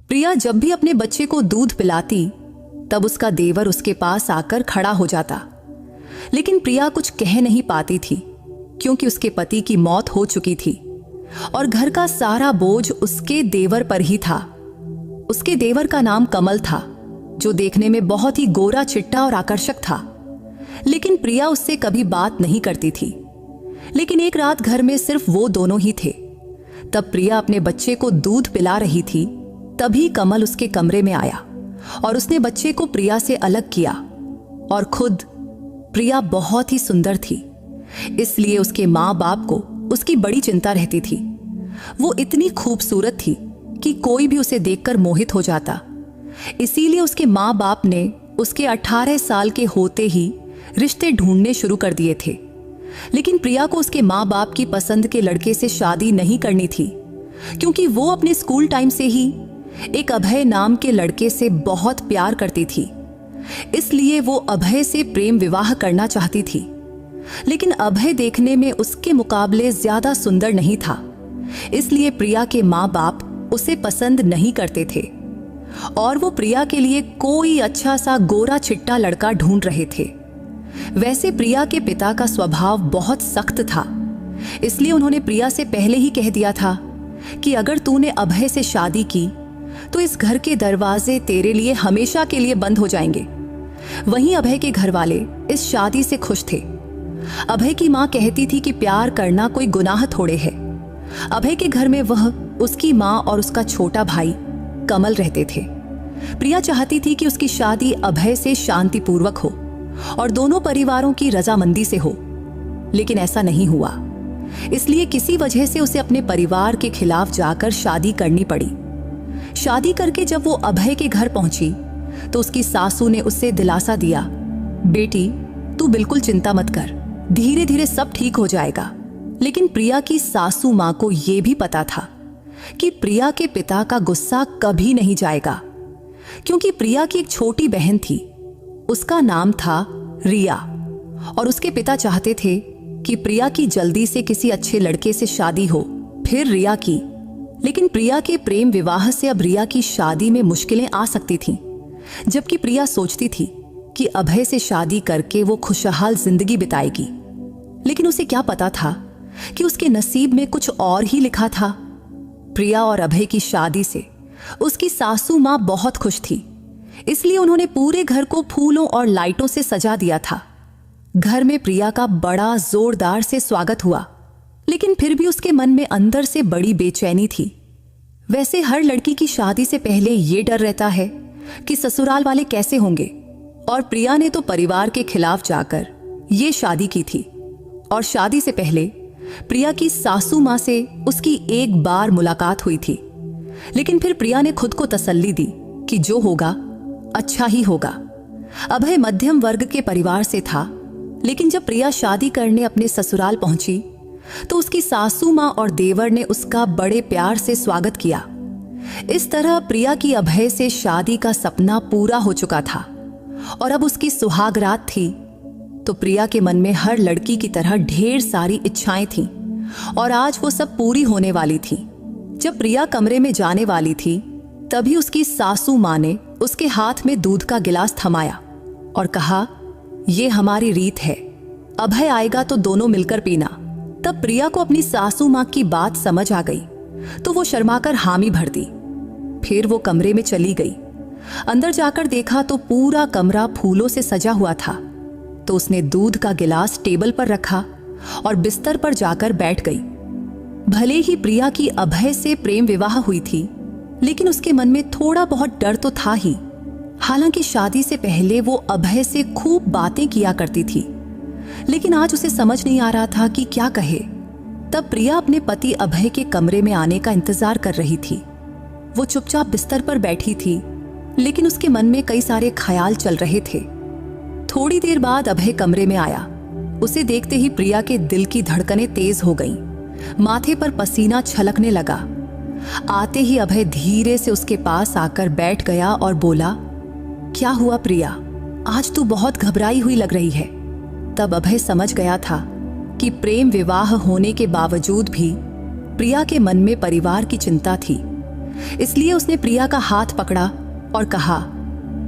प्रिया जब भी अपने बच्चे को दूध पिलाती तब उसका देवर उसके पास आकर खड़ा हो जाता, लेकिन प्रिया कुछ कह नहीं पाती थी क्योंकि उसके पति की मौत हो चुकी थी और घर का सारा बोझ उसके देवर पर ही था। उसके देवर का नाम कमल था, जो देखने में बहुत ही गोरा चिट्टा और आकर्षक था, लेकिन प्रिया उससे कभी बात नहीं करती थी। लेकिन एक रात घर में सिर्फ वो दोनों ही थे। तब प्रिया अपने बच्चे को दूध पिला रही थी, तभी कमल उसके कमरे में आया और उसने बच्चे को प्रिया से अलग किया। और खुद प्रिया बहुत ही सुंदर थी, इसलिए उसके माँ बाप को उसकी बड़ी चिंता रहती थी। वो इतनी खूबसूरत थी कि कोई भी उसे देखकर मोहित हो जाता। इसीलिए उसके माँ बाप ने उसके 18 साल के होते ही रिश्ते ढूंढने शुरू कर दिए थे। लेकिन प्रिया को उसके माँ बाप की पसंद के लड़के से शादी नहीं करनी थी, क्योंकि वो अपने स्कूल टाइम से ही एक अभय नाम के लड़के से बहुत प्यार करती थी। इसलिए वो अभय से प्रेम विवाह करना चाहती थी। लेकिन अभय देखने में उसके मुकाबले ज्यादा सुंदर नहीं था, इसलिए प्रिया के माँ बाप उसे पसंद नहीं करते थे और वो प्रिया के लिए कोई अच्छा सा गोरा चिट्टा लड़का ढूंढ रहे थे। वैसे प्रिया के पिता का स्वभाव बहुत सख्त था, इसलिए उन्होंने प्रिया से पहले ही कह दिया था कि अगर तूने अभय से शादी की तो इस घर के दरवाजे तेरे लिए हमेशा के लिए बंद हो जाएंगे। वहीं अभय के घर वाले इस शादी से खुश थे। अभय की माँ कहती थी कि प्यार करना कोई गुनाह थोड़े है। अभय के घर में वह, उसकी माँ और उसका छोटा भाई कमल रहते थे। प्रिया चाहती थी कि उसकी शादी अभय से शांतिपूर्वक हो और दोनों परिवारों की रजामंदी से हो, लेकिन ऐसा नहीं हुआ। इसलिए किसी वजह से उसे अपने परिवार के खिलाफ जाकर शादी करनी पड़ी। शादी करके जब वो अभय के घर पहुंची तो उसकी सासू ने उससे दिलासा दिया, बेटी तू बिल्कुल चिंता मत कर, धीरे धीरे सब ठीक हो जाएगा। लेकिन प्रिया की सासू माँ को यह भी पता था कि प्रिया के पिता का गुस्सा कभी नहीं जाएगा, क्योंकि प्रिया की एक छोटी बहन थी, उसका नाम था रिया, और उसके पिता चाहते थे कि प्रिया की जल्दी से किसी अच्छे लड़के से शादी हो, फिर रिया की। लेकिन प्रिया के प्रेम विवाह से अब रिया की शादी में मुश्किलें आ सकती थीं, जबकि प्रिया सोचती थी कि अभय से शादी करके वो खुशहाल जिंदगी बिताएगी। लेकिन उसे क्या पता था कि उसके नसीब में कुछ और ही लिखा था। प्रिया और अभय की शादी से उसकी सासू माँ बहुत खुश थी, इसलिए उन्होंने पूरे घर को फूलों और लाइटों से सजा दिया था। घर में प्रिया का बड़ा जोरदार से स्वागत हुआ, लेकिन फिर भी उसके मन में अंदर से बड़ी बेचैनी थी। वैसे हर लड़की की शादी से पहले ये डर रहता है कि ससुराल वाले कैसे होंगे, और प्रिया ने तो परिवार के खिलाफ जाकर ये शादी की थी। और शादी से पहले प्रिया की सासू माँ से उसकी एक बार मुलाकात हुई थी, लेकिन फिर प्रिया ने खुद को तसल्ली दी कि जो होगा अच्छा ही होगा। अभय मध्यम वर्ग के परिवार से था, लेकिन जब प्रिया शादी करने अपने ससुराल पहुंची तो उसकी सासू माँ और देवर ने उसका बड़े प्यार से स्वागत किया। इस तरह प्रिया की अभय से शादी का सपना पूरा हो चुका था और अब उसकी सुहाग रात थी। तो प्रिया के मन में हर लड़की की तरह ढेर सारी इच्छाएं थीं और आज वो सब पूरी होने वाली थी। जब प्रिया कमरे में जाने वाली थी तभी उसकी सासू माँ ने उसके हाथ में दूध का गिलास थमाया और कहा, ये हमारी रीत है, अभय आएगा तो दोनों मिलकर पीना। तब प्रिया को अपनी सासू माँ की बात समझ आ गई तो वो शर्माकर हामी भर दी। फिर वो कमरे में चली गई। अंदर जाकर देखा तो पूरा कमरा फूलों से सजा हुआ था। तो उसने दूध का गिलास टेबल पर रखा और बिस्तर पर जाकर बैठ गई। भले ही प्रिया की अभय से प्रेम विवाह हुई थी, लेकिन उसके मन में थोड़ा बहुत डर तो था ही। हालांकि शादी से पहले वो अभय से खूब बातें किया करती थी, लेकिन आज उसे समझ नहीं आ रहा था कि क्या कहे। तब प्रिया अपने पति अभय के कमरे में आने का इंतजार कर रही थी। वो चुपचाप बिस्तर पर बैठी थी, लेकिन उसके मन में कई सारे ख्याल चल रहे थे। थोड़ी देर बाद अभय कमरे में आया। उसे देखते ही प्रिया के दिल की धड़कनें तेज हो गईं। माथे पर पसीना छलकने लगा। आते ही अभय धीरे से उसके पास आकर बैठ गया और बोला, क्या हुआ प्रिया, आज तू बहुत घबराई हुई लग रही है। तब अभय समझ गया था कि प्रेम विवाह होने के बावजूद भी प्रिया के मन में परिवार की चिंता थी, इसलिए उसने प्रिया का हाथ पकड़ा और कहा,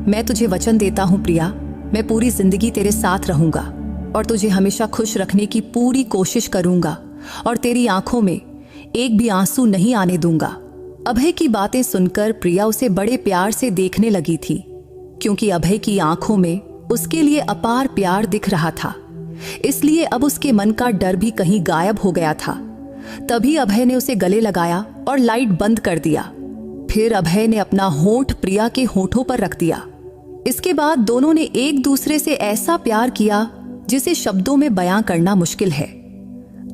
मैं तुझे वचन देता हूं प्रिया, मैं पूरी जिंदगी तेरे साथ रहूंगा और तुझे हमेशा खुश रखने की पूरी कोशिश करूंगा और तेरी आंखों में एक भी आंसू नहीं आने दूंगा। अभय की बातें सुनकर प्रिया उसे बड़े प्यार से देखने लगी थी, क्योंकि अभय की आंखों में उसके लिए अपार प्यार दिख रहा था। इसलिए अब उसके मन का डर भी कहीं गायब हो गया था। तभी अभय ने उसे गले लगाया और लाइट बंद कर दिया। फिर अभय ने अपना होंठ प्रिया के होंठों पर रख दिया। इसके बाद दोनों ने एक दूसरे से ऐसा प्यार किया जिसे शब्दों में बयां करना मुश्किल है।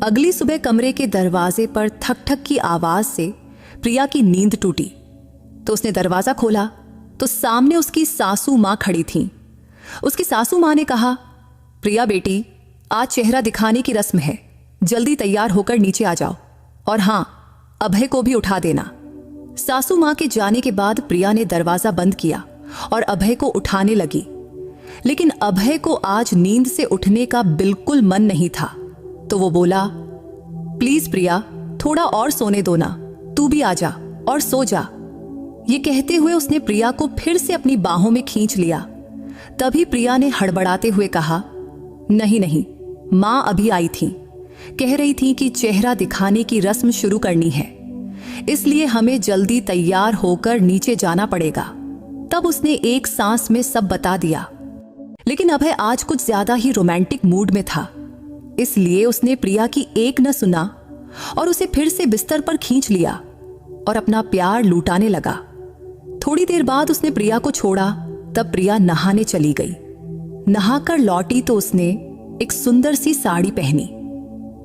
अगली सुबह कमरे के दरवाजे पर ठक ठक की आवाज से प्रिया की नींद टूटी, तो उसने दरवाजा खोला तो सामने उसकी सासू मां खड़ी थीं। उसकी सासू मां ने कहा, प्रिया बेटी, आज चेहरा दिखाने की रस्म है, जल्दी तैयार होकर नीचे आ जाओ और हां, अभय को भी उठा देना। सासू मां के जाने के बाद प्रिया ने दरवाजा बंद किया और अभय को उठाने लगी, लेकिन अभय को आज नींद से उठने का बिल्कुल मन नहीं था। तो वो बोला, प्लीज प्रिया, थोड़ा और सोने दो ना, तू भी आ जा और सो जा। ये कहते हुए उसने प्रिया को फिर से अपनी बाहों में खींच लिया। तभी प्रिया ने हड़बड़ाते हुए कहा, नहीं नहीं, मां अभी आई थी, कह रही थी कि चेहरा दिखाने की रस्म शुरू करनी है, इसलिए हमें जल्दी तैयार होकर नीचे जाना पड़ेगा। तब उसने एक सांस में सब बता दिया। लेकिन अभय आज कुछ ज्यादा ही रोमांटिक मूड में था, इसलिए उसने प्रिया की एक न सुना और उसे फिर से बिस्तर पर खींच लिया और अपना प्यार लूटाने लगा। थोड़ी देर बाद उसने प्रिया को छोड़ा। तब प्रिया नहाने चली गई। नहाकर लौटी तो उसने एक सुंदर सी साड़ी पहनी।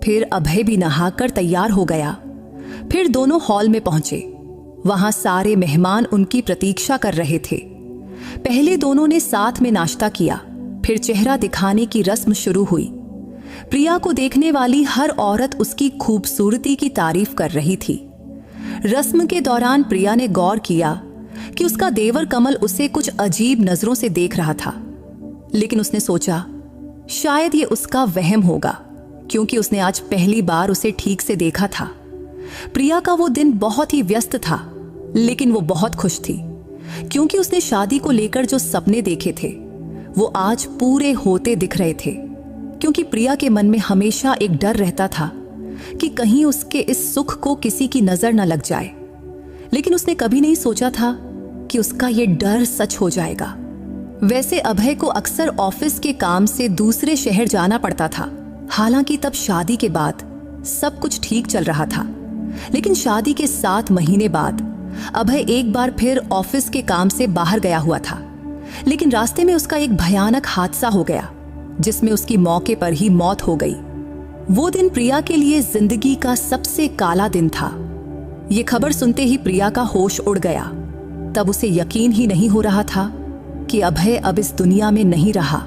फिर अभय भी नहाकर तैयार हो गया। फिर दोनों हॉल में पहुंचे। वहां सारे मेहमान उनकी प्रतीक्षा कर रहे थे। पहले दोनों ने साथ में नाश्ता किया, फिर चेहरा दिखाने की रस्म शुरू हुई। प्रिया को देखने वाली हर औरत उसकी खूबसूरती की तारीफ कर रही थी। रस्म के दौरान प्रिया ने गौर किया कि उसका देवर कमल उसे कुछ अजीब नजरों से देख रहा था, लेकिन उसने सोचा शायद ये उसका वहम होगा, क्योंकि उसने आज पहली बार उसे ठीक से देखा था। प्रिया का वो दिन बहुत ही व्यस्त था, लेकिन वो बहुत खुश थी, क्योंकि उसने शादी को लेकर जो सपने देखे थे वो आज पूरे होते दिख रहे थे। क्योंकि प्रिया के मन में हमेशा एक डर रहता था कि कहीं उसके इस सुख को किसी की नजर न लग जाए, लेकिन उसने कभी नहीं सोचा था कि उसका ये डर सच हो जाएगा। वैसे अभय को अक्सर ऑफिस के काम से दूसरे शहर जाना पड़ता था। हालांकि तब शादी के बाद सब कुछ ठीक चल रहा था, लेकिन शादी के 7 महीने बाद अभय एक बार फिर ऑफिस के काम से बाहर गया हुआ था। लेकिन रास्ते में उसका एक भयानक हादसा हो गया, जिसमें उसकी मौके पर ही मौत हो गई। वो दिन प्रिया के लिए जिंदगी का सबसे काला दिन था। ये खबर सुनते ही प्रिया का होश उड़ गया। तब उसे यकीन ही नहीं हो रहा था कि अभय अब इस दुनिया में नहीं रहा,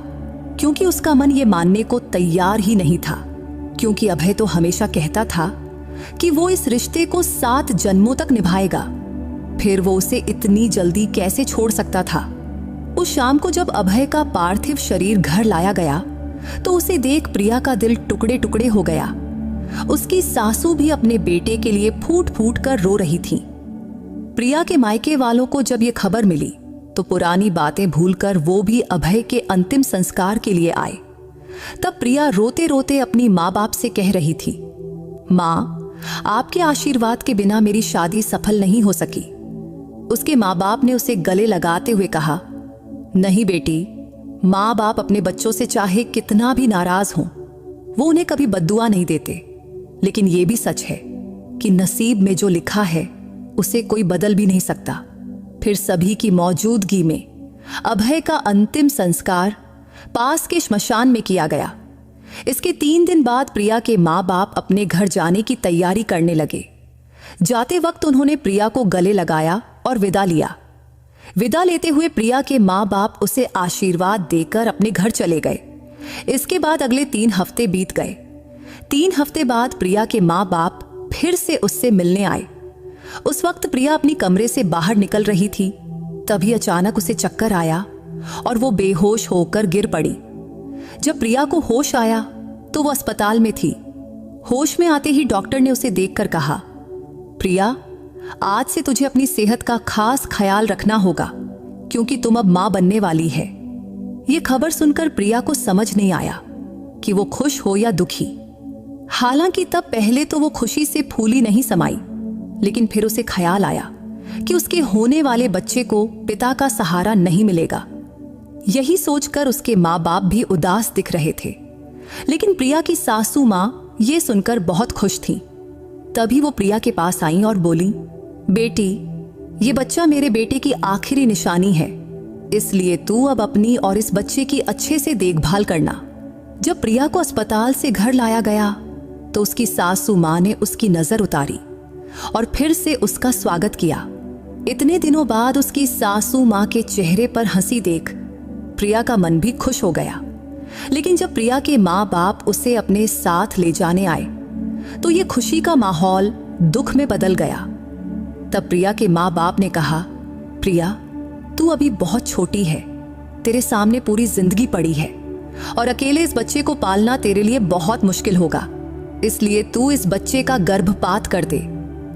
क्योंकि उसका मन ये मानने को तैयार ही नहीं था। क्योंकि अभय तो हमेशा कहता था कि वो इस रिश्ते को 7 जन्मों तक निभाएगा, फिर वो उसे इतनी जल्दी कैसे छोड़ सकता था। उस शाम को जब अभय का पार्थिव शरीर घर लाया गया तो उसे देख प्रिया का दिल टुकड़े टुकड़े हो गया। उसकी सासू भी अपने बेटे के लिए फूट फूट कर रो रही थी। प्रिया के मायके वालों को जब ये खबर मिली तो पुरानी बातें भूलकर वो भी अभय के अंतिम संस्कार के लिए आए। तब प्रिया रोते रोते अपनी माँ बाप से कह रही थी, माँ, आपके आशीर्वाद के बिना मेरी शादी सफल नहीं हो सकी। उसके माँ बाप ने उसे गले लगाते हुए कहा, नहीं बेटी, माँ बाप अपने बच्चों से चाहे कितना भी नाराज हों, वो उन्हें कभी बद्दुआ नहीं देते। लेकिन ये भी सच है कि नसीब में जो लिखा है उसे कोई बदल भी नहीं सकता। फिर सभी की मौजूदगी में अभय का अंतिम संस्कार पास के श्मशान में किया गया। इसके 3 दिन बाद प्रिया के माँ बाप अपने घर जाने की तैयारी करने लगे। जाते वक्त उन्होंने प्रिया को गले लगाया और विदा लिया। विदा लेते हुए प्रिया के माँ बाप उसे आशीर्वाद देकर अपने घर चले गए। इसके बाद अगले 3 हफ्ते बीत गए। 3 हफ्ते बाद प्रिया के माँ बाप फिर से उससे मिलने आए। उस वक्त प्रिया अपनी कमरे से बाहर निकल रही थी। तभी अचानक उसे चक्कर आया और वो बेहोश होकर गिर पड़ी। जब प्रिया को होश आया तो वो अस्पताल में थी। होश में आते ही डॉक्टर ने उसे देखकर कहा, प्रिया, आज से तुझे अपनी सेहत का खास ख्याल रखना होगा, क्योंकि तुम अब मां बनने वाली है। ये खबर सुनकर प्रिया को समझ नहीं आया कि वो खुश हो या दुखी। हालांकि तब पहले तो वो खुशी से फूली नहीं समाई, लेकिन फिर उसे ख्याल आया कि उसके होने वाले बच्चे को पिता का सहारा नहीं मिलेगा। यही सोचकर उसके माँ बाप भी उदास दिख रहे थे। लेकिन प्रिया की सासू माँ ये सुनकर बहुत खुश थी। तभी वो प्रिया के पास आई और बोली, बेटी, ये बच्चा मेरे बेटे की आखिरी निशानी है, इसलिए तू अब अपनी और इस बच्चे की अच्छे से देखभाल करना। जब प्रिया को अस्पताल से घर लाया गया तो उसकी सासू माँ ने उसकी नजर उतारी और फिर से उसका स्वागत किया। इतने दिनों बाद उसकी सासू माँ के चेहरे पर हंसी देख प्रिया का मन भी खुश हो गया। लेकिन जब प्रिया के माँ बाप उसे अपने साथ ले जाने आए तो ये खुशी का माहौल दुख में बदल गया। तब प्रिया के माँ बाप ने कहा, प्रिया, तू अभी बहुत छोटी है, तेरे सामने पूरी जिंदगी पड़ी है और अकेले इस बच्चे को पालना तेरे लिए बहुत मुश्किल होगा, इसलिए तू इस बच्चे का गर्भपात कर दे।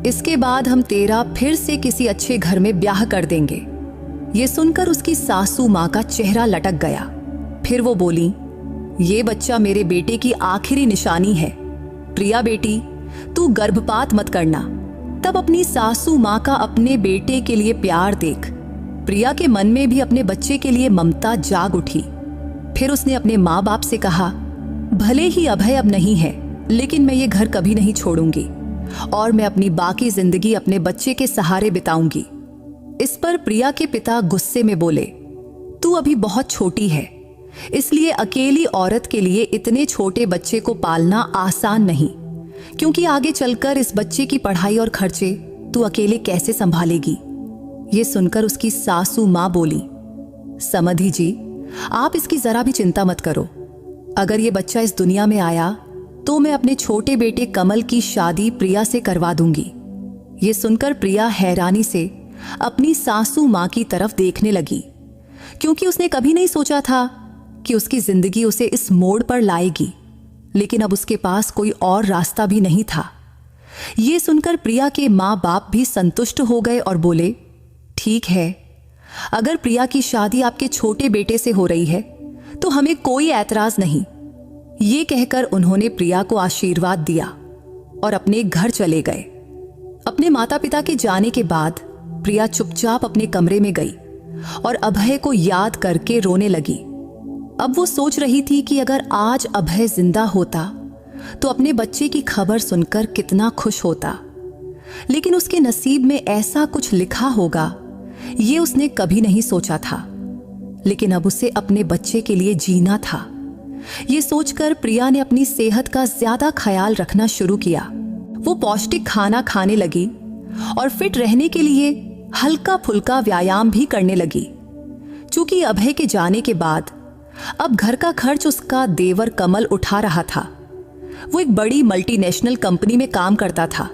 इसके बाद हम तेरा फिर से किसी अच्छे घर में ब्याह कर देंगे। ये सुनकर उसकी सासू माँ का चेहरा लटक गया। फिर वो बोली, ये बच्चा मेरे बेटे की आखिरी निशानी है। प्रिया बेटी, तू गर्भपात मत करना। तब अपनी सासू माँ का अपने बेटे के लिए प्यार देख प्रिया के मन में भी अपने बच्चे के लिए ममता जाग उठी। फिर उसने अपने माँ बाप से कहा, भले ही अभय अब नहीं है, लेकिन मैं ये घर कभी नहीं छोड़ूंगी और मैं अपनी बाकी जिंदगी अपने बच्चे के सहारे बिताऊंगी। इस पर प्रिया के पिता गुस्से में बोले, तू अभी बहुत छोटी है, इसलिए अकेली औरत के लिए इतने छोटे बच्चे को पालना आसान नहीं, क्योंकि आगे चलकर इस बच्चे की पढ़ाई और खर्चे तू अकेले कैसे संभालेगी। ये सुनकर उसकी सासू माँ बोली, समधी जी, आप इसकी जरा भी चिंता मत करो। अगर ये बच्चा इस दुनिया में आया तो मैं अपने छोटे बेटे कमल की शादी प्रिया से करवा दूंगी। ये सुनकर प्रिया हैरानी से अपनी सासू माँ की तरफ देखने लगी, क्योंकि उसने कभी नहीं सोचा था कि उसकी जिंदगी उसे इस मोड़ पर लाएगी। लेकिन अब उसके पास कोई और रास्ता भी नहीं था। ये सुनकर प्रिया के माँ बाप भी संतुष्ट हो गए और बोले, ठीक है, अगर प्रिया की शादी आपके छोटे बेटे से हो रही है तो हमें कोई ऐतराज नहीं। ये कहकर उन्होंने प्रिया को आशीर्वाद दिया और अपने घर चले गए। अपने माता पिता के जाने के बाद प्रिया चुपचाप अपने कमरे में गई और अभय को याद करके रोने लगी। अब वो सोच रही थी कि अगर आज अभय जिंदा होता तो अपने बच्चे की खबर सुनकर कितना खुश होता, लेकिन उसके नसीब में ऐसा कुछ लिखा होगा ये उसने कभी नहीं सोचा था। लेकिन अब उसे अपने बच्चे के लिए जीना था। ये सोचकर प्रिया ने अपनी सेहत का ज्यादा ख्याल रखना शुरू किया। वो पौष्टिक खाना खाने लगी और फिट रहने के लिए हल्का फुल्का व्यायाम भी करने लगी। चूंकि अभय के जाने के बाद अब घर का खर्च उसका देवर कमल उठा रहा था। वो एक बड़ी मल्टीनेशनल कंपनी में काम करता था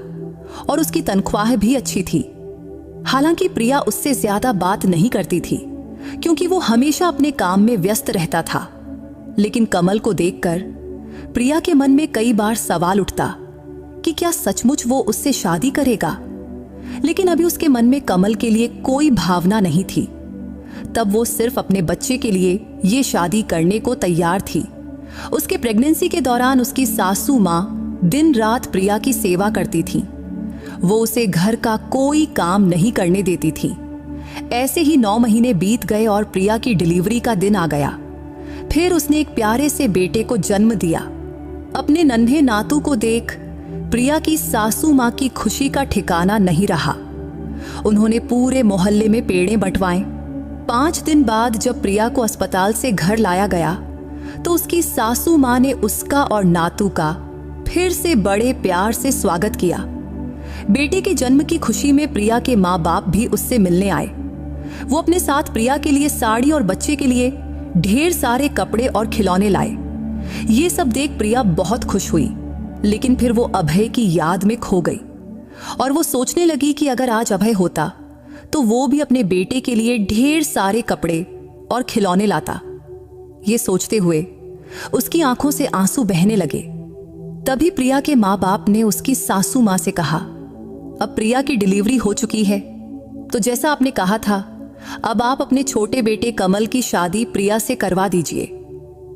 और उसकी तनख्वाह भी अच्छी थी। हालांकि प्रिया उससे ज्यादा बात नहीं करती थी, क्योंकि वो हमेशा अपने काम में व्यस्त रहता था। लेकिन कमल को देखकर प्रिया के मन में कई बार सवाल उठता कि क्या सचमुच वो उससे शादी करेगा। लेकिन अभी उसके मन में कमल के लिए कोई भावना नहीं थी। तब वो सिर्फ अपने बच्चे के लिए ये शादी करने को तैयार थी। उसके प्रेगनेंसी के दौरान उसकी सासू माँ दिन रात प्रिया की सेवा करती थी। वो उसे घर का कोई काम नहीं करने देती थी। ऐसे ही 9 महीने बीत गए और प्रिया की डिलीवरी का दिन आ गया। फिर उसने एक प्यारे से बेटे को जन्म दिया। अपने नन्हे नातू को देख प्रिया की सासू माँ की खुशी का ठिकाना नहीं रहा। उन्होंने पूरे मोहल्ले में पेड़े बंटवाए। 5 दिन बाद जब प्रिया को अस्पताल से घर लाया गया तो उसकी सासू माँ ने उसका और नातू का फिर से बड़े प्यार से स्वागत किया। बेटे के जन्म की खुशी में प्रिया के माँ बाप भी उससे मिलने आए। वो अपने साथ प्रिया के लिए साड़ी और बच्चे के लिए ढेर सारे कपड़े और खिलौने लाए। ये सब देख प्रिया बहुत खुश हुई, लेकिन फिर वो अभय की याद में खो गई और वो सोचने लगी कि अगर आज अभय होता तो वो भी अपने बेटे के लिए ढेर सारे कपड़े और खिलौने लाता। ये सोचते हुए उसकी आंखों से आंसू बहने लगे। तभी प्रिया के माँ बाप ने उसकी सासू माँ से कहा, अब प्रिया की डिलीवरी हो चुकी है, तो जैसा आपने कहा था, अब आप अपने छोटे बेटे कमल की शादी प्रिया से करवा दीजिए।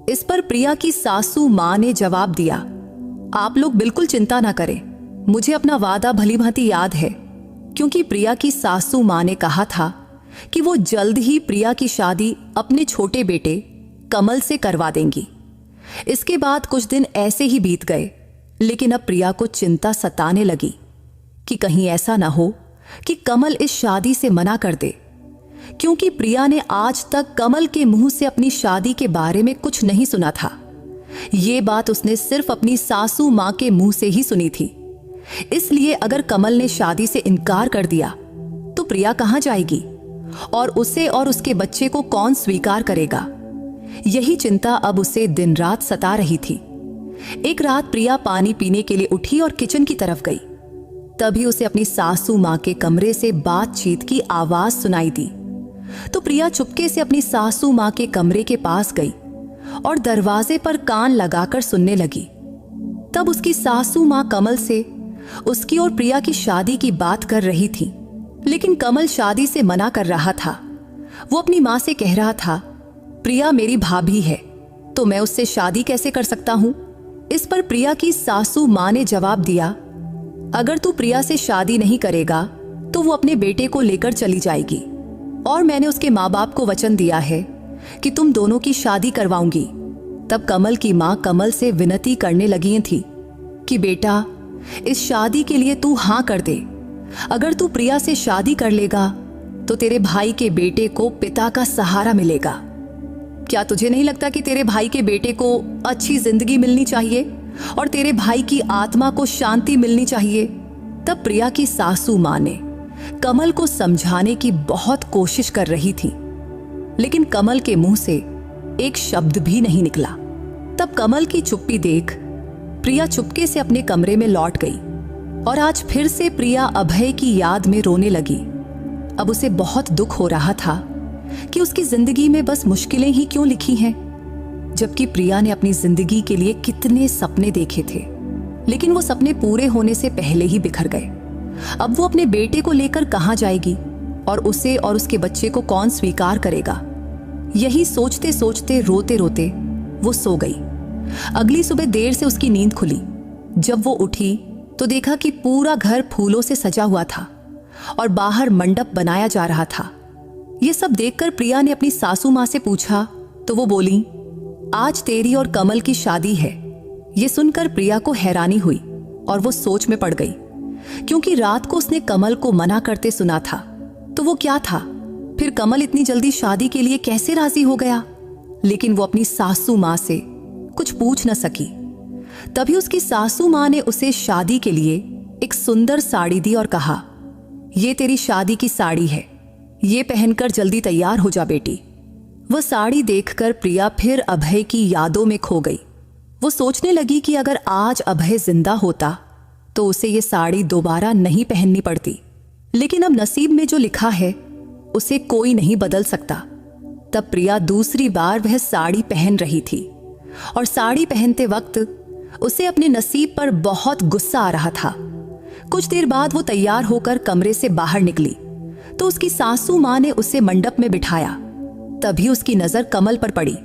इस पर प्रिया की सासू मां ने जवाब दिया, आप लोग बिल्कुल चिंता ना करें, मुझे अपना वादा भली भांति याद है, क्योंकि प्रिया की सासू मां ने कहा था कि वो जल्द ही प्रिया की शादी अपने छोटे बेटे कमल से करवा देंगी। इसके बाद कुछ दिन ऐसे ही बीत गए, लेकिन अब प्रिया को चिंता सताने लगी कि कहीं ऐसा ना हो कि कमल इस शादी से मना कर दे, क्योंकि प्रिया ने आज तक कमल के मुंह से अपनी शादी के बारे में कुछ नहीं सुना था। ये बात उसने सिर्फ अपनी सासू मां के मुंह से ही सुनी थी। इसलिए अगर कमल ने शादी से इनकार कर दिया तो प्रिया कहां जाएगी और उसे और उसके बच्चे को कौन स्वीकार करेगा? यही चिंता अब उसे दिन रात सता रही थी। एक रात प्रिया पानी पीने के लिए उठी और किचन की तरफ गई। तभी उसे अपनी सासू मां के कमरे से बातचीत की आवाज सुनाई दी। तो प्रिया चुपके से अपनी सासू मां के कमरे के पास गई और दरवाजे पर कान लगाकर सुनने लगी। तब उसकी सासू मां कमल से उसकी और प्रिया की शादी की बात कर रही थी, लेकिन कमल शादी से मना कर रहा था। वो अपनी मां से कह रहा था, प्रिया मेरी भाभी है, तो मैं उससे शादी कैसे कर सकता हूं? इस पर प्रिया की सासू मां ने जवाब दिया, अगर तू प्रिया से शादी नहीं करेगा तो वो अपने बेटे को लेकर चली जाएगी, और मैंने उसके माँ बाप को वचन दिया है कि तुम दोनों की शादी करवाऊंगी। तब कमल की माँ कमल से विनती करने लगी थी कि बेटा, इस शादी के लिए तू हाँ कर दे। अगर तू प्रिया से शादी कर लेगा तो तेरे भाई के बेटे को पिता का सहारा मिलेगा। क्या तुझे नहीं लगता कि तेरे भाई के बेटे को अच्छी जिंदगी मिलनी चाहिए और तेरे भाई की आत्मा को शांति मिलनी चाहिए? तब प्रिया की सासू मां ने कमल को समझाने की बहुत कोशिश कर रही थी, लेकिन कमल के मुंह से एक शब्द भी नहीं निकला। तब कमल की चुप्पी देख प्रिया चुपके से अपने कमरे में लौट गई और आज फिर से प्रिया अभय की याद में रोने लगी। अब उसे बहुत दुख हो रहा था कि उसकी जिंदगी में बस मुश्किलें ही क्यों लिखी हैं, जबकि प्रिया ने अपनी जिंदगी के लिए कितने सपने देखे थे, लेकिन वो सपने पूरे होने से पहले ही बिखर गए। अब वो अपने बेटे को लेकर कहां जाएगी और उसे और उसके बच्चे को कौन स्वीकार करेगा? यही सोचते सोचते रोते रोते वो सो गई। अगली सुबह देर से उसकी नींद खुली। जब वो उठी तो देखा कि पूरा घर फूलों से सजा हुआ था और बाहर मंडप बनाया जा रहा था। ये सब देखकर प्रिया ने अपनी सासू मां से पूछा तो वो बोली, आज तेरी और कमल की शादी है। ये सुनकर प्रिया को हैरानी हुई और वो सोच में पड़ गई, क्योंकि रात को उसने कमल को मना करते सुना था। तो वो क्या था? फिर कमल इतनी जल्दी शादी के लिए कैसे राजी हो गया? लेकिन वो अपनी सासू मां से कुछ पूछ न सकी। तभी उसकी सासू मां ने उसे शादी के लिए एक सुंदर साड़ी दी और कहा, ये तेरी शादी की साड़ी है, ये पहनकर जल्दी तैयार हो जा बेटी। वह साड़ी देखकर प्रिया फिर अभय की यादों में खो गई। वो सोचने लगी कि अगर आज अभय जिंदा होता तो उसे ये साड़ी दोबारा नहीं पहननी पड़ती, लेकिन अब नसीब में जो लिखा है उसे कोई नहीं बदल सकता। तब प्रिया दूसरी बार वह साड़ी पहन रही थी और साड़ी पहनते वक्त उसे अपने नसीब पर बहुत गुस्सा आ रहा था। कुछ देर बाद वो तैयार होकर कमरे से बाहर निकली तो उसकी सासू मां ने उसे मंडप में बिठाया। तभी उसकी नजर कमल पर पड़ी।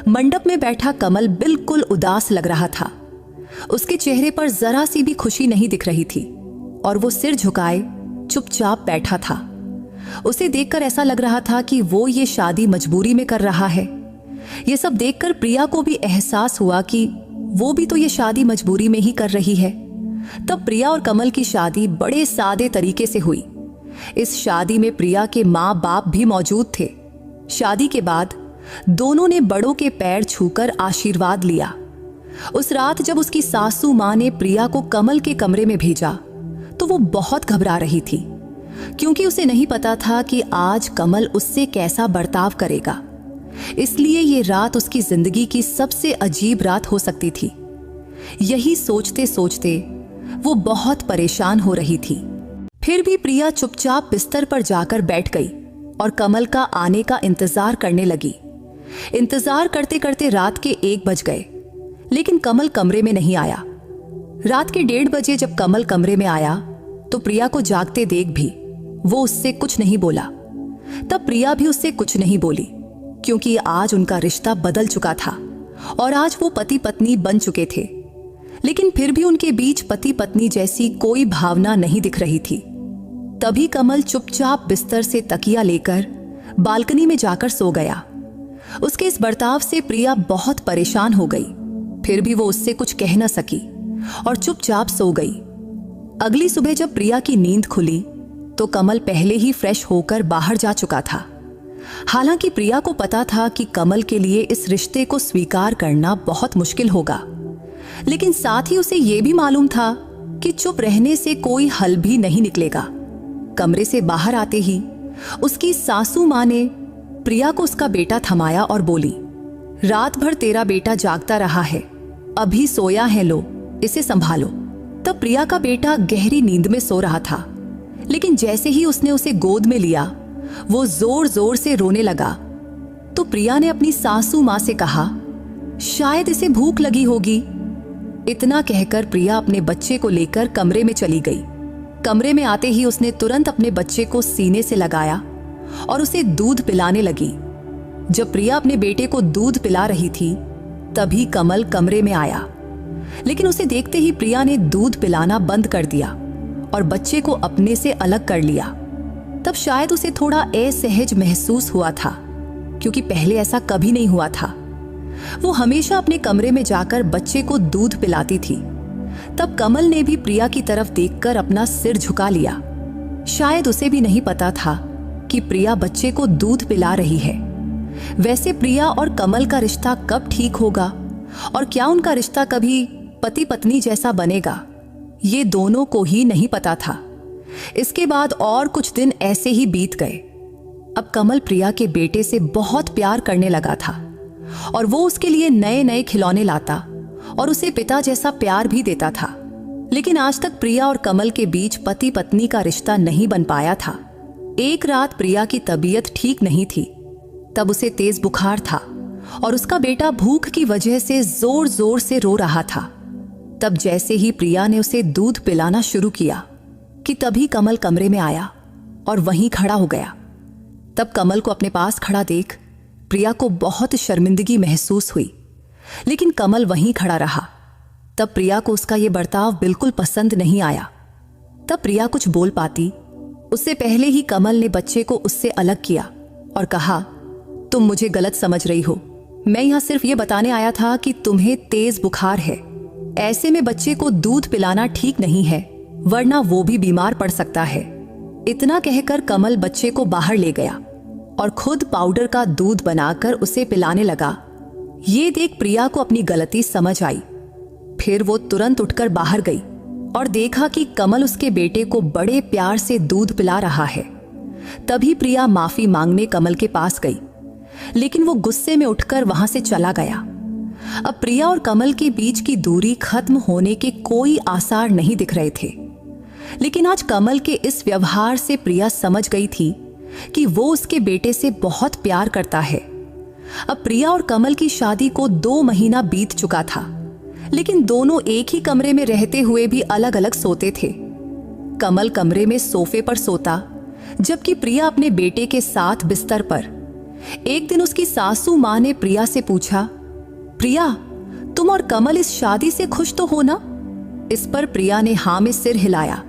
मंडप में बैठा कमल बिल्कुल उदास लग रहा था। उसके चेहरे पर जरा सी भी खुशी नहीं दिख रही थी और वो सिर झुकाए चुपचाप बैठा था। उसे देखकर ऐसा लग रहा था कि वो ये शादी मजबूरी में कर रहा है। ये सब देखकर प्रिया को भी एहसास हुआ कि वो भी तो ये शादी मजबूरी में ही कर रही है। तब प्रिया और कमल की शादी बड़े सादे तरीके से हुई। इस शादी में प्रिया के माँ बाप भी मौजूद थे। शादी के बाद दोनों ने बड़ों के पैर छूकर आशीर्वाद लिया। उस रात जब उसकी सासू मां ने प्रिया को कमल के कमरे में भेजा तो वो बहुत घबरा रही थी, क्योंकि उसे नहीं पता था कि आज कमल उससे कैसा बर्ताव करेगा। इसलिए ये रात उसकी जिंदगी की सबसे अजीब रात हो सकती थी। यही सोचते सोचते वो बहुत परेशान हो रही थी। फिर भी प्रिया चुपचाप बिस्तर पर जाकर बैठ गई और कमल का आने का इंतजार करने लगी। इंतजार करते करते रात के 1 बज गए, लेकिन कमल कमरे में नहीं आया। रात के 1:30 बजे जब कमल कमरे में आया तो प्रिया को जागते देख भी वो उससे कुछ नहीं बोला। तब प्रिया भी उससे कुछ नहीं बोली, क्योंकि आज उनका रिश्ता बदल चुका था और आज वो पति पत्नी बन चुके थे। लेकिन फिर भी उनके बीच पति पत्नी जैसी कोई भावना नहीं दिख रही थी। तभी कमल चुपचाप बिस्तर से तकिया लेकर बालकनी में जाकर सो गया। उसके इस बर्ताव से प्रिया बहुत परेशान हो गई। फिर भी वो उससे कुछ कह न सकी और चुपचाप सो गई। अगली सुबह जब प्रिया की नींद खुली तो कमल पहले ही फ्रेश होकर बाहर जा चुका था। हालांकि प्रिया को पता था कि कमल के लिए इस रिश्ते को स्वीकार करना बहुत मुश्किल होगा, लेकिन साथ ही उसे यह भी मालूम था कि चुप रहने से कोई हल भी नहीं निकलेगा। कमरे से बाहर आते ही उसकी सासू मां ने प्रिया को उसका बेटा थमाया और बोली, रात भर तेरा बेटा जागता रहा है, अभी सोया है, लो इसे संभालो। तब प्रिया का बेटा गहरी नींद में सो रहा था, लेकिन जैसे ही उसने उसे गोद में लिया वो जोर जोर से रोने लगा। तो प्रिया ने अपनी सासू मां से कहा, शायद इसे भूख लगी होगी। इतना कहकर प्रिया अपने बच्चे को लेकर कमरे में चली गई। कमरे में आते ही उसने तुरंत अपने बच्चे को सीने से लगाया और उसे दूध पिलाने लगी। जब प्रिया अपने बेटे को दूध पिला रही थी तभी कमल कमरे में आया, लेकिन उसे देखते ही प्रिया ने दूध पिलाना बंद कर दिया और बच्चे को अपने से अलग कर लिया। तब शायद उसे थोड़ा असहज महसूस हुआ था, क्योंकि पहले ऐसा कभी नहीं हुआ था। वो हमेशा अपने कमरे में जाकर बच्चे को दूध पिलाती थी। तब कमल ने भी प्रिया की तरफ देखकर अपना सिर झुका लिया। शायद उसे भी नहीं पता था कि प्रिया बच्चे को दूध पिला रही है। वैसे प्रिया और कमल का रिश्ता कब ठीक होगा और क्या उनका रिश्ता कभी पति पत्नी जैसा बनेगा, ये दोनों को ही नहीं पता था। इसके बाद और कुछ दिन ऐसे ही बीत गए। अब कमल प्रिया के बेटे से बहुत प्यार करने लगा था और वो उसके लिए नए नए खिलौने लाता और उसे पिता जैसा प्यार भी देता था। लेकिन आज तक प्रिया और कमल के बीच पति पत्नी का रिश्ता नहीं बन पाया था। एक रात प्रिया की तबीयत ठीक नहीं थी। तब उसे तेज बुखार था और उसका बेटा भूख की वजह से जोर जोर से रो रहा था। तब जैसे ही प्रिया ने उसे दूध पिलाना शुरू किया कि तभी कमल कमरे में आया और वहीं खड़ा हो गया। तब कमल को अपने पास खड़ा देख प्रिया को बहुत शर्मिंदगी महसूस हुई, लेकिन कमल वहीं खड़ा रहा। तब प्रिया को उसका यह बर्ताव बिल्कुल पसंद नहीं आया। तब प्रिया कुछ बोल पाती उससे पहले ही कमल ने बच्चे को उससे अलग किया और कहा, तुम मुझे गलत समझ रही हो। मैं यहां सिर्फ ये बताने आया था कि तुम्हें तेज बुखार है। ऐसे में बच्चे को दूध पिलाना ठीक नहीं है, वरना वो भी बीमार पड़ सकता है। इतना कहकर कमल बच्चे को बाहर ले गया और खुद पाउडर का दूध बनाकर उसे पिलाने लगा। ये देख प्रिया को अपनी गलती समझ आई। फिर वो तुरंत उठकर बाहर गई और देखा कि कमल उसके बेटे को बड़े प्यार से दूध पिला रहा है। तभी प्रिया माफी मांगने कमल के पास गई, लेकिन वो गुस्से में उठकर वहां से चला गया। अब प्रिया और कमल के बीच की दूरी खत्म होने के कोई आसार नहीं दिख रहे थे। लेकिन आज कमल के इस व्यवहार से प्रिया समझ गई थी कि वो उसके बेटे से बहुत प्यार करता है। अब प्रिया और कमल की शादी को 2 महीना बीत चुका था, लेकिन दोनों एक ही कमरे में रहते हुए भी अलग अलग सोते थे। कमल कमरे में सोफे पर सोता, जबकि प्रिया अपने बेटे के साथ बिस्तर पर। एक दिन उसकी सासू मां ने प्रिया से पूछा, प्रिया, तुम और कमल इस शादी से खुश तो हो ना? इस पर प्रिया ने हाँ में सिर हिलाया।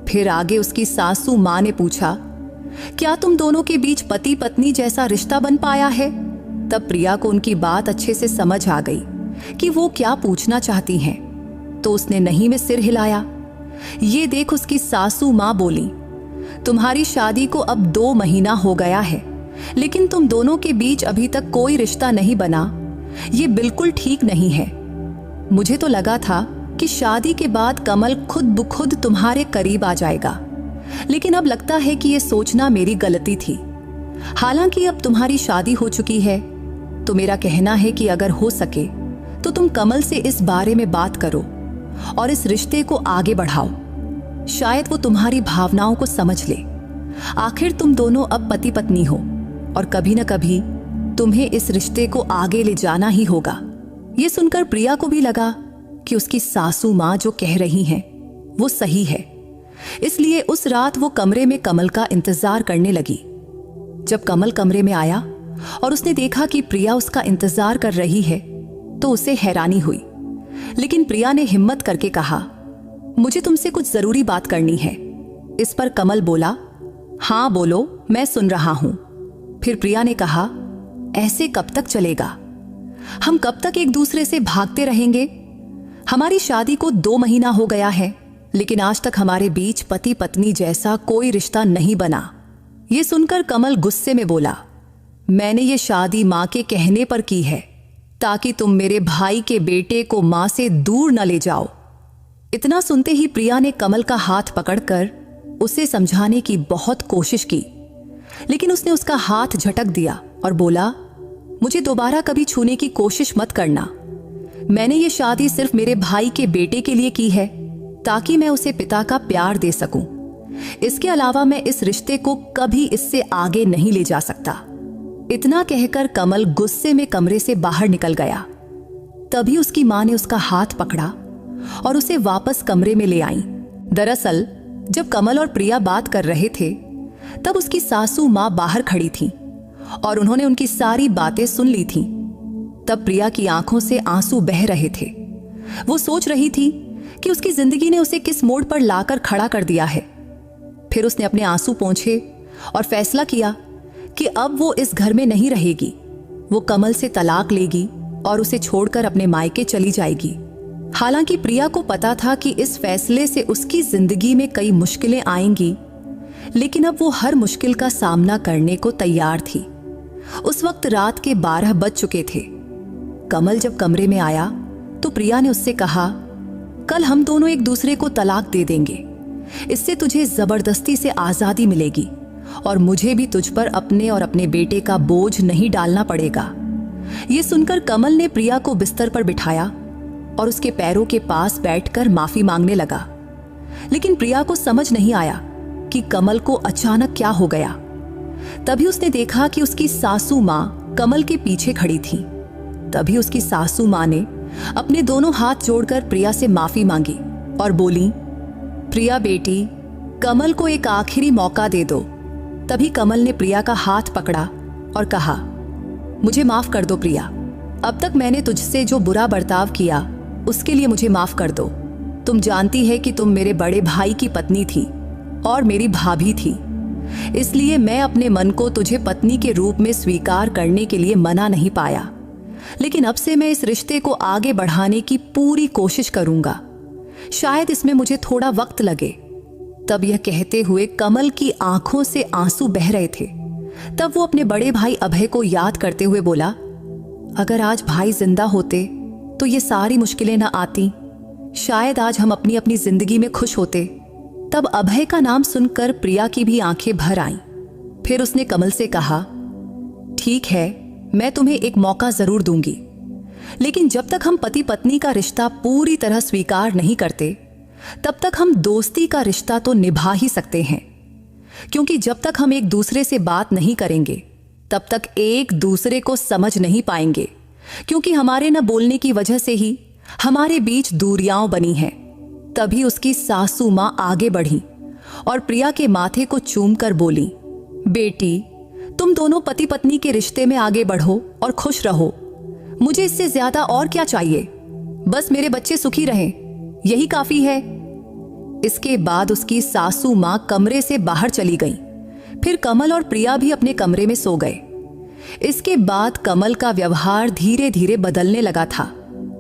फिर आगे उसकी सासू मां ने पूछा, क्या तुम दोनों के बीच पति पत्नी जैसा रिश्ता बन पाया है? तब प्रिया को उनकी बात अच्छे से समझ आ गई कि वो क्या पूछना चाहती हैं, तो उसने नहीं में सिर हिलाया। ये देख उसकी सासू मां बोली, तुम्हारी शादी को अब 2 महीना हो गया है, लेकिन तुम दोनों के बीच अभी तक कोई रिश्ता नहीं बना। ये बिल्कुल ठीक नहीं है। मुझे तो लगा था कि शादी के बाद कमल खुद ब खुद तुम्हारे करीब आ जाएगा, लेकिन अब लगता है कि ये सोचना मेरी गलती थी। हालांकि अब तुम्हारी शादी हो चुकी है, तो मेरा कहना है कि अगर हो सके तो तुम कमल से इस बारे में बात करो और इस रिश्ते को आगे बढ़ाओ। शायद वो तुम्हारी भावनाओं को समझ ले। आखिर तुम दोनों अब पति पत्नी हो और कभी न कभी तुम्हें इस रिश्ते को आगे ले जाना ही होगा। ये सुनकर प्रिया को भी लगा कि उसकी सासू मां जो कह रही हैं वो सही है। इसलिए उस रात वो कमरे में कमल का इंतजार करने लगी। जब कमल कमरे में आया और उसने देखा कि प्रिया उसका इंतजार कर रही है तो उसे हैरानी हुई। लेकिन प्रिया ने हिम्मत करके कहा, मुझे तुमसे कुछ जरूरी बात करनी है। इस पर कमल बोला, हाँ बोलो, मैं सुन रहा हूं। फिर प्रिया ने कहा, ऐसे कब तक चलेगा? हम कब तक एक दूसरे से भागते रहेंगे? हमारी शादी को 2 महीना हो गया है, लेकिन आज तक हमारे बीच पति पत्नी जैसा कोई रिश्ता नहीं बना। ये सुनकर कमल गुस्से में बोला, मैंने ये शादी मां के कहने पर की है, ताकि तुम मेरे भाई के बेटे को मां से दूर न ले जाओ। इतना सुनते ही प्रिया ने कमल का हाथ पकड़कर उसे समझाने की बहुत कोशिश की, लेकिन उसने उसका हाथ झटक दिया और बोला, मुझे दोबारा कभी छूने की कोशिश मत करना। मैंने ये शादी सिर्फ मेरे भाई के बेटे के लिए की है, ताकि मैं उसे पिता का प्यार दे सकूं। इसके अलावा मैं इस रिश्ते को कभी इससे आगे नहीं ले जा सकता। इतना कहकर कमल गुस्से में कमरे से बाहर निकल गया। तभी उसकी मां ने उसका हाथ पकड़ा और उसे वापस कमरे में ले आई। दरअसल जब कमल और प्रिया बात कर रहे थे तब उसकी सासू मां बाहर खड़ी थी और उन्होंने उनकी सारी बातें सुन ली थीं। तब प्रिया की आंखों से आंसू बह रहे थे। वो सोच रही थी कि उसकी जिंदगी ने उसे किस मोड़ पर लाकर खड़ा कर दिया है। फिर उसने अपने आंसू पोंछे और फैसला किया कि अब वो इस घर में नहीं रहेगी। वो कमल से तलाक लेगी और उसे छोड़कर अपने मायके चली जाएगी। हालांकि प्रिया को पता था कि इस फैसले से उसकी जिंदगी में कई मुश्किलें आएंगी, लेकिन अब वो हर मुश्किल का सामना करने को तैयार थी। उस वक्त रात के 12 बज चुके थे। कमल जब कमरे में आया तो प्रिया ने उससे कहा, कल हम दोनों एक दूसरे को तलाक दे देंगे। इससे तुझे जबरदस्ती से आजादी मिलेगी और मुझे भी तुझ पर अपने और अपने बेटे का बोझ नहीं डालना पड़ेगा। ये सुनकर कमल ने प्रिया को बिस्तर पर बिठाया और उसके पैरों के पास बैठकर माफी मांगने लगा। लेकिन प्रिया को समझ नहीं आया कि कमल को अचानक क्या हो गया। तभी उसने देखा कि उसकी सासू मां कमल के पीछे खड़ी थी। तभी उसकी सासू मां ने अपने दोनों हाथ जोड़कर प्रिया से माफी मांगी और बोली, प्रिया बेटी, कमल को एक आखिरी मौका दे दो। तभी कमल ने प्रिया का हाथ पकड़ा और कहा, मुझे माफ कर दो प्रिया। अब तक मैंने तुझसे जो बुरा बर्ताव किया उसके लिए मुझे माफ कर दो। तुम जानती है कि तुम मेरे बड़े भाई की पत्नी थी और मेरी भाभी थी, इसलिए मैं अपने मन को तुझे पत्नी के रूप में स्वीकार करने के लिए मना नहीं पाया। लेकिन अब से मैं इस रिश्ते को आगे बढ़ाने की पूरी कोशिश करूंगा। शायद इसमें मुझे थोड़ा वक्त लगे। तब यह कहते हुए कमल की आंखों से आंसू बह रहे थे। तब वो अपने बड़े भाई अभय को याद करते हुए बोला, अगर आज भाई जिंदा होते तो ये सारी मुश्किलें ना आती। शायद आज हम अपनी अपनी जिंदगी में खुश होते। तब अभय का नाम सुनकर प्रिया की भी आंखें भर आईं। फिर उसने कमल से कहा, ठीक है, मैं तुम्हें एक मौका जरूर दूंगी, लेकिन जब तक हम पति पत्नी का रिश्ता पूरी तरह स्वीकार नहीं करते तब तक हम दोस्ती का रिश्ता तो निभा ही सकते हैं। क्योंकि जब तक हम एक दूसरे से बात नहीं करेंगे तब तक एक दूसरे को समझ नहीं पाएंगे, क्योंकि हमारे न बोलने की वजह से ही हमारे बीच दूरियां बनी हैं। तभी उसकी सासू मां आगे बढ़ी और प्रिया के माथे को चूमकर बोली, बेटी, तुम दोनों पति पत्नी के रिश्ते में आगे बढ़ो और खुश रहो। मुझे इससे ज्यादा और क्या चाहिए? बस मेरे बच्चे सुखी रहें, यही काफी है। इसके बाद उसकी सासू मां कमरे से बाहर चली गई। फिर कमल और प्रिया भी अपने कमरे में सो गए। इसके बाद कमल का व्यवहार धीरे धीरे बदलने लगा था,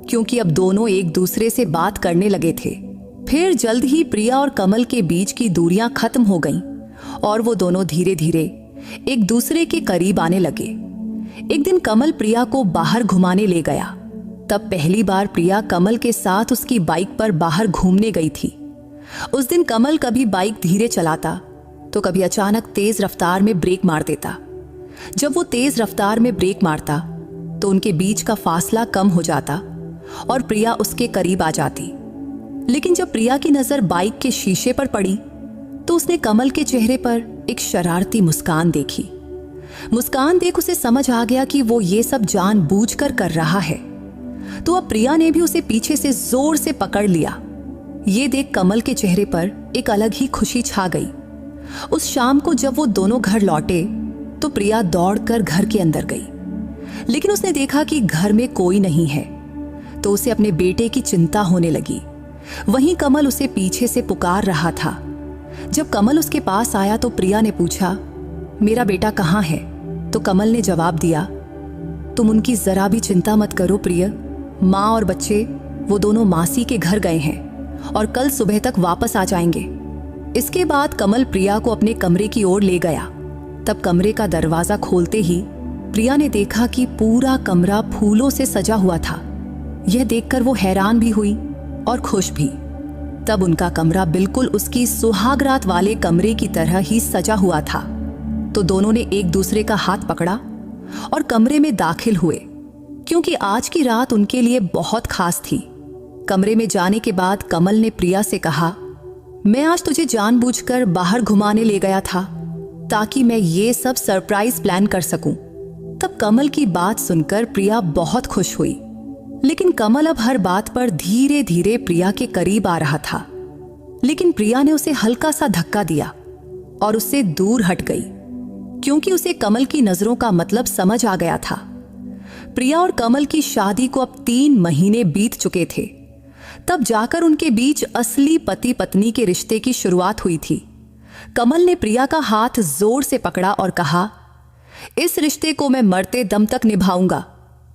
क्योंकि अब दोनों एक दूसरे से बात करने लगे थे। फिर जल्द ही प्रिया और कमल के बीच की दूरियां खत्म हो गईं और वो दोनों धीरे धीरे एक दूसरे के करीब आने लगे। एक दिन कमल प्रिया को बाहर घुमाने ले गया। तब पहली बार प्रिया कमल के साथ उसकी बाइक पर बाहर घूमने गई थी। उस दिन कमल कभी बाइक धीरे चलाता तो कभी अचानक तेज रफ्तार में ब्रेक मार देता। जब वो तेज रफ्तार में ब्रेक मारता तो उनके बीच का फासला कम हो जाता और प्रिया उसके करीब आ जाती। लेकिन जब प्रिया की नजर बाइक के शीशे पर पड़ी तो उसने कमल के चेहरे पर एक शरारती मुस्कान देखी। मुस्कान देख उसे समझ आ गया कि वो ये सब जानबूझकर कर रहा है। तो अब प्रिया ने भी उसे पीछे से जोर से पकड़ लिया ये देख कमल के चेहरे पर एक अलग ही खुशी छा गई। उस शाम को जब वो दोनों घर लौटे तो प्रिया दौड़कर घर के अंदर गई, लेकिन उसने देखा कि घर में कोई नहीं है, तो उसे अपने बेटे की चिंता होने लगी। वहीं कमल उसे पीछे से पुकार रहा था। जब कमल उसके पास आया तो प्रिया ने पूछा, मेरा बेटा कहाँ है? तो कमल ने जवाब दिया, तुम उनकी जरा भी चिंता मत करो प्रिय, माँ और बच्चे वो दोनों मासी के घर गए हैं और कल सुबह तक वापस आ जाएंगे। इसके बाद कमल प्रिया को अपने कमरे की ओर ले गया। तब कमरे का दरवाजा खोलते ही प्रिया ने देखा कि पूरा कमरा फूलों से सजा हुआ था। यह देखकर वो हैरान भी हुई और खुश भी। तब उनका कमरा बिल्कुल उसकी सुहागरात वाले कमरे की तरह ही सजा हुआ था। तो दोनों ने एक दूसरे का हाथ पकड़ा और कमरे में दाखिल हुए, क्योंकि आज की रात उनके लिए बहुत खास थी। कमरे में जाने के बाद कमल ने प्रिया से कहा, मैं आज तुझे जानबूझकर बाहर घुमाने ले गया था ताकि मैं ये सब सरप्राइज प्लान कर सकूं। तब कमल की बात सुनकर प्रिया बहुत खुश हुई, लेकिन कमल अब हर बात पर धीरे धीरे प्रिया के करीब आ रहा था। लेकिन प्रिया ने उसे हल्का सा धक्का दिया और उससे दूर हट गई, क्योंकि उसे कमल की नजरों का मतलब समझ आ गया था। प्रिया और कमल की शादी को अब 3 महीने बीत चुके थे। तब जाकर उनके बीच असली पति पत्नी के रिश्ते की शुरुआत हुई थी। कमल ने प्रिया का हाथ जोर से पकड़ा और कहा, इस रिश्ते को मैं मरते दम तक निभाऊंगा।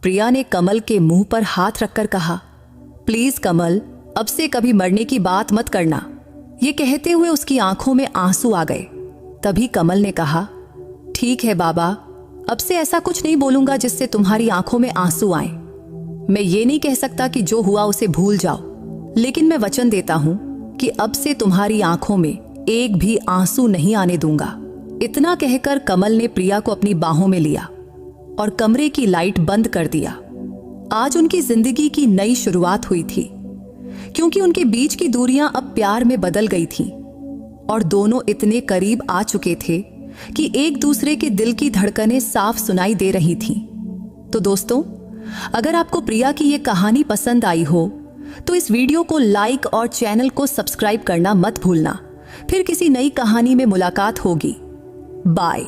प्रिया ने कमल के मुंह पर हाथ रखकर कहा, प्लीज कमल, अब से कभी मरने की बात मत करना। ये कहते हुए उसकी आंखों में आंसू आ गए। तभी कमल ने कहा, ठीक है बाबा, अब से ऐसा कुछ नहीं बोलूंगा जिससे तुम्हारी आंखों में आंसू आए। मैं ये नहीं कह सकता कि जो हुआ उसे भूल जाओ, लेकिन मैं वचन देता हूं कि अब से तुम्हारी आंखों में एक भी आंसू नहीं आने दूंगा। इतना कहकर कमल ने प्रिया को अपनी बाहों में लिया और कमरे की लाइट बंद कर दिया। आज उनकी जिंदगी की नई शुरुआत हुई थी, क्योंकि उनके बीच की दूरियां अब प्यार में बदल गई थीं और दोनों इतने करीब आ चुके थे कि एक दूसरे के दिल की धड़कनें साफ सुनाई दे रही थीं। तो दोस्तों, अगर आपको प्रिया की ये कहानी पसंद आई हो तो इस वीडियो को लाइक और चैनल को सब्सक्राइब करना मत भूलना। फिर किसी नई कहानी में मुलाकात होगी। बाय।